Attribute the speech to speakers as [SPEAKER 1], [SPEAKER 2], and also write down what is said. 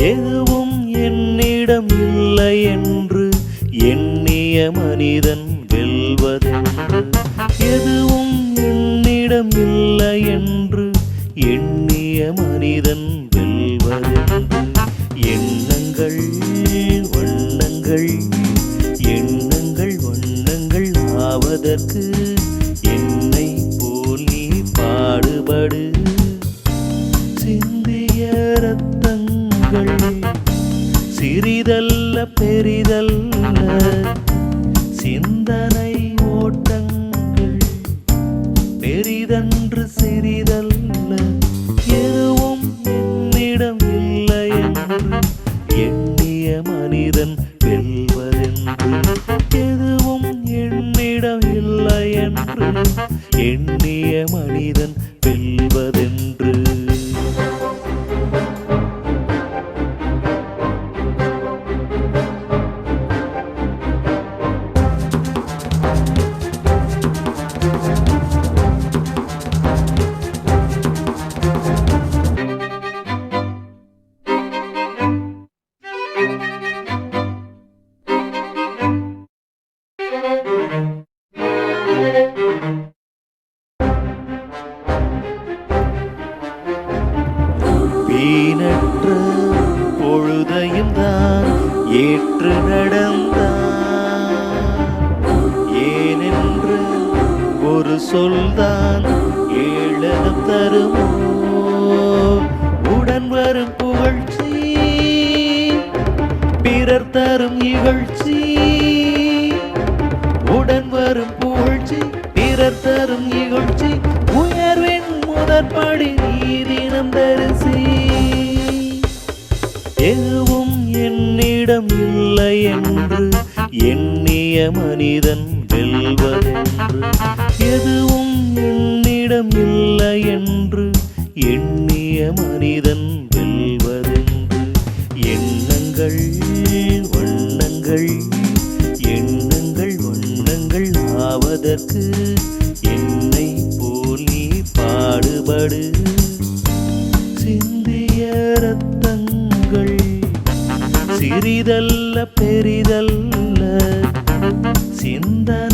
[SPEAKER 1] எதுவும் என்னிடம் இல்லை என்று எண்ணிய மனிதன் வெல்வதென்று. எதுவும் என்னிடம் இல்லை என்று எண்ணிய மனிதன் வெல்வதென்று. எண்ணங்கள் வண்ணங்கள் எண்ணங்கள் வண்ணங்கள் ஆவதற்கு என்னை போல் நீ பாடுபடு. சிந்திய ரத்தங்கள் சிறிதல்ல பெரிதல்ல, சிந்தனை ஓட்டங்கள் பெரிதன்று சிறிதல்ல. எதுவும் என்னிடம் இல்லை என்று எண்ணிய மனிதன் வெல்வதென்று. எதுவும் என்னிடம் இல்லை என்று எண்ணிய மனிதன் வெல்வதென்று. வீணற்ற பொழுதையும் தான் ஏற்று நடந்தான். ஏனென்று ஒரு சொல்தான் ஏளனம் தருமோ. உடன் வரும் புகழ்ச்சி பிறர் தரும் இகழ்ச்சி. உடன் வரும் புகழ்ச்சி பிறர் தரும் இகழ்ச்சி. உயர்வின் முதற்படி நீதினம் தரிசி. எதுவும் என்னிடம் இல்லை என்று எண்ணிய மனிதன் வெல்வதென்று. எதுவும் என்னிடம் இல்லை என்று எண்ணிய மனிதன் வெல்வதென்று. எண்ணங்கள் வண்ணங்கள் எண்ணங்கள் வண்ணங்கள் ஆவதற்கு என்னை போல் நீ பாடுபடு. சிந்திய ரத்தங்கள் சிறிதல்ல பெரிதல்ல, சிந்தனை